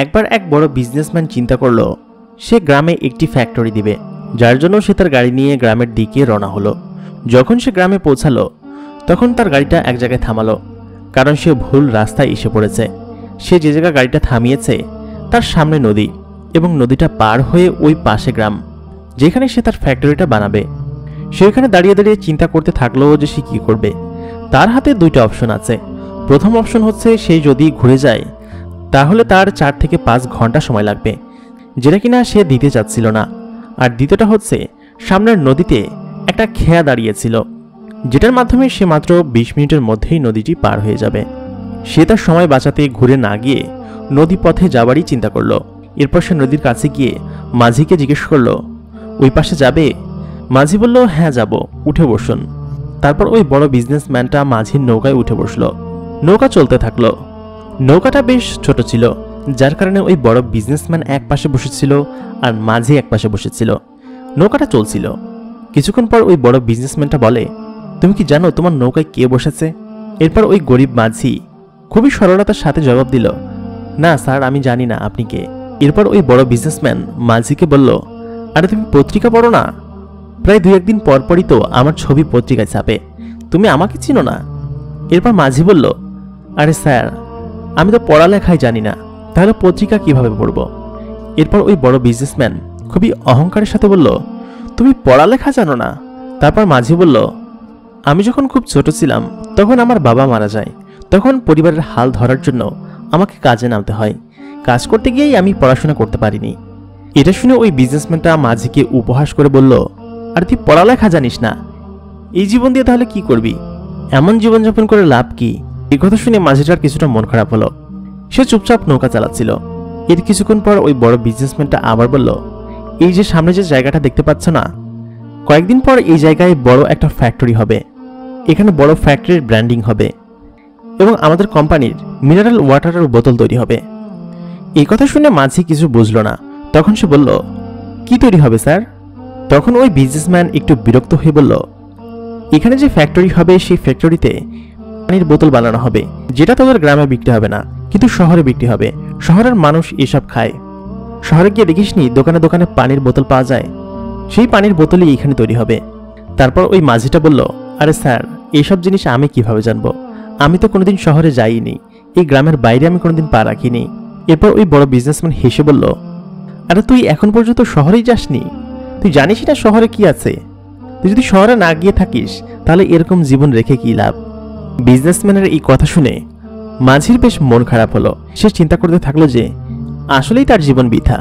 একবার এক বড় বিজনেসম্যান চিন্তা করলো সে গ্রামে একটি ফ্যাক্টরি দিবে, যার জন্য সে তার গাড়ি নিয়ে গ্রামের দিকে রওনা হলো। যখন সে গ্রামে পৌঁছালো তখন তার গাড়িটা এক জায়গায় থামালো, কারণ সে ভুল রাস্তায় এসে পড়েছে। সে যে জায়গায় গাড়িটা থামিয়েছে তার সামনে নদী, এবং নদীটা পার হয়ে ওই পাশে গ্রাম যেখানে সে তার ফ্যাক্টরিটা বানাবে। সেখানে দাঁড়িয়ে দাঁড়িয়ে চিন্তা করতে থাকলো যে সে কী করবে। তার হাতে দুইটা অপশন আছে। প্রথম অপশন হচ্ছে সে যদি ঘুরে যায় তাহলে তার 4 থেকে 5 ঘন্টা সময় লাগবে, যেটা কিনা সে দিতে চাচ্ছিল না। আর দ্বিতীয়টা হচ্ছে সামনের নদীতে একটা খেয়া দাঁড়িয়েছিল, যেটার মাধ্যমে সে মাত্র 20 মিনিটের মধ্যেই নদীটি পার হয়ে যাবে। সে তার সময় বাঁচাতে ঘুরে না গিয়ে নদী পথে যাবারই চিন্তা করলো। এরপর সে নদীর কাছে গিয়ে মাঝিকে জিজ্ঞেস করলো, ওই পাশে যাবে? মাঝি বলল, হ্যাঁ যাব, উঠে বসুন। তারপর ওই বড় বিজনেসম্যানটা মাঝির নৌকায় উঠে বসলো। নৌকা চলতে থাকলো। নৌকাটা বেশ ছোট ছিল, যার কারণে ওই বড় বিজনেসম্যান এক পাশে বসেছিল আর মাঝি এক পাশে বসেছিল। নৌকাটা চলছিল। কিছুক্ষণ পর ওই বড় বিজনেসম্যানটা বলে, তুমি কি জানো তোমার নৌকায় কে বসেছে? এরপর ওই গরিব মাঝি খুবই সরলতার সাথে জবাব দিল, না স্যার, আমি জানি না, আপনি কে? এরপর ওই বড় বিজনেসম্যান মাঝিকে বলল, আরে তুমি পত্রিকা পড়ো না? প্রায় 2-1 দিন পরপরই তো আমার ছবি পত্রিকায় ছাপে, তুমি আমাকে চিনো না? এরপর মাঝি বলল, আরে স্যার, আমি তো পড়ালেখাই জানি না, তাহলে পত্রিকা কিভাবে পড়ব? এরপর ওই বড় বিজনেসম্যান খুবই অহংকারের সাথে বলল, তুমি পড়ালেখা জানো না? তারপর মাঝি বলল, আমি যখন খুব ছোট ছিলাম তখন আমার বাবা মারা যায়, তখন পরিবারের হাল ধরার জন্য আমাকে কাজে নামতে হয়, কাজ করতে গিয়েই আমি পড়াশোনা করতে পারিনি। এটা শুনে ওই বিজনেসম্যানটা মাঝিকে উপহাস করে বলল, আর তুই পড়ালেখা জানিস না, এই জীবন দিয়ে তাহলে কি করবি? এমন জীবনযাপন করে লাভ কি? এই কথা শুনে মাঝিটার কিছুটা মন খারাপ হলো। সে চুপচাপ নৌকা চালাচ্ছিল। এর কিছুক্ষণ পর ওই বড় বিজনেসম্যানটা আবার বলল, এই যে সামনে যে জায়গাটা দেখতে পাচ্ছ না, কয়েকদিন পর এই জায়গায় বড় একটা ফ্যাক্টরি হবে। এখানে বড় ফ্যাক্টরির ব্র্যান্ডিং হবে এবং আমাদের কোম্পানির মিনারেল ওয়াটারের বোতল তৈরি হবে। এই কথা শুনে মাঝি কিছু বুঝলো না। তখন সে বলল, কি তৈরি হবে স্যার? তখন ওই বিজনেসম্যান একটু বিরক্ত হয়ে বলল, এখানে যে ফ্যাক্টরি হবে সেই ফ্যাক্টরিতে পানির বোতল বানানো হবে, যেটা তোদের গ্রামে বিক্রি হবে না, কিন্তু শহরে বিক্রি হবে। শহরের মানুষ এসব খায়। শহরে গিয়ে দেখিসনি দোকানে দোকানে পানির বোতল পাওয়া যায়, সেই পানির বোতলই এখানে তৈরি হবে। তারপর ওই মাঝিটা বলল, আরে স্যার, এইসব জিনিস আমি কিভাবে জানবো? আমি তো কোনোদিন শহরে যাইনি, এই গ্রামের বাইরে আমি কোনোদিন পা রাখিনি। এরপর ওই বড় বিজনেসম্যান হেসে বলল, আরে তুই এখন পর্যন্ত শহরেই যাসনি? তুই জানিস না শহরে কি আছে? তুই যদি শহরে না গিয়ে থাকিস তাহলে এরকম জীবন রেখে কি লাভ? বিজনেসম্যানের এই কথা শুনে মাঝির বেশ মন খারাপ হলো। সে চিন্তা করতে থাকলো যে আসলেই তার জীবন বৃথা,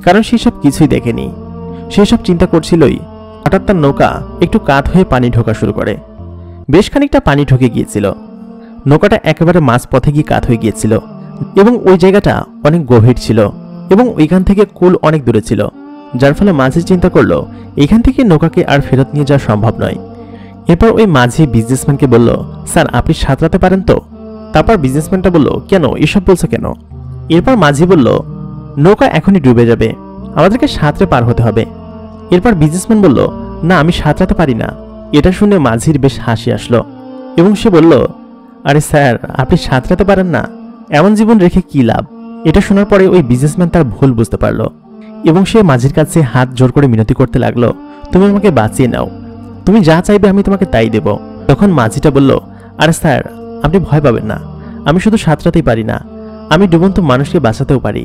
কারণ সে সব কিছুই দেখেনি। সে সব চিন্তা করছিলই, হঠাৎ তার নৌকা একটু কাত হয়ে পানি ঢোকা শুরু করে। বেশ খানিকটা পানি ঢুকে গিয়েছিল। নৌকাটা একেবারে মাঝ পথে গিয়ে কাত হয়ে গিয়েছিল এবং ওই জায়গাটা অনেক গভীর ছিল এবং ওইখান থেকে কুল অনেক দূরে ছিল, যার ফলে মাঝি চিন্তা করলো এখান থেকে নৌকাকে আর ফেরত নিয়ে যাওয়া সম্ভব নয়। এরপর ওই মাঝি বিজনেসম্যানকে বলল, স্যার, আপনি সাঁতরাতে পারেন তো? তারপর বিজনেসম্যানটা বলল, কেন, এসব বলছো কেন? এরপর মাঝি বলল, নৌকা এখনই ডুবে যাবে, আমাদেরকে সাঁতরে পার হতে হবে। এরপর বিজনেসম্যান বলল, না, আমি সাঁতরাতে পারি না। এটা শুনে মাঝির বেশ হাসি আসলো এবং সে বলল, আরে স্যার, আপনি সাঁতরাতে পারেন না, এমন জীবন রেখে কি লাভ? এটা শোনার পরে ওই বিজনেসম্যান তার ভুল বুঝতে পারলো এবং সে মাঝির কাছে হাত জোর করে মিনতি করতে লাগলো, তুমি আমাকে বাঁচিয়ে নাও, তুমি যা চাইবে আমি তোমাকে তাই দেব। তখন মাঝিটা বলল, আরে স্যার, আপনি ভয় পাবেন না, আমি শুধু সাঁতরাতেই পারি না, আমি ডুবন্ত মানুষকে বাঁচাতেও পারি।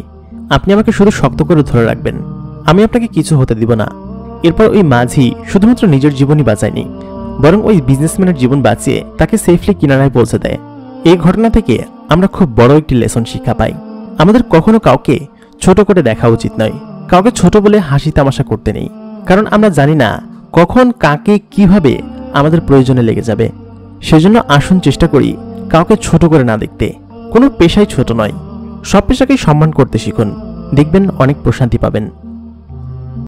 আপনি আমাকে শুধু শক্ত করে ধরে রাখবেন, আমি আপনাকে কিছু হতে দিব না। এরপর ওই মাঝি শুধুমাত্র নিজের জীবনই বাঁচায়নি, বরং ওই বিজনেসম্যানের জীবন বাঁচিয়ে তাকে সেফলি কিনারায় পৌঁছে দেয়। এই ঘটনা থেকে আমরা খুব বড় একটি লেসন শিক্ষা পাই। আমাদের কখনো কাউকে ছোট করে দেখা উচিত নয়, কাউকে ছোট বলে হাসি তামাশা করতে নেই, কারণ আমরা জানি না কখন কাকে কিভাবে আমাদের প্রয়োজনে লেগে যাবে। সেজন্য আসুন চেষ্টা করি কাউকে ছোট করে না দেখতে। কোনো পেশাই ছোট নয়, সব পেশাকেই সম্মান করতে শিখুন, দেখবেন অনেক প্রশান্তি পাবেন।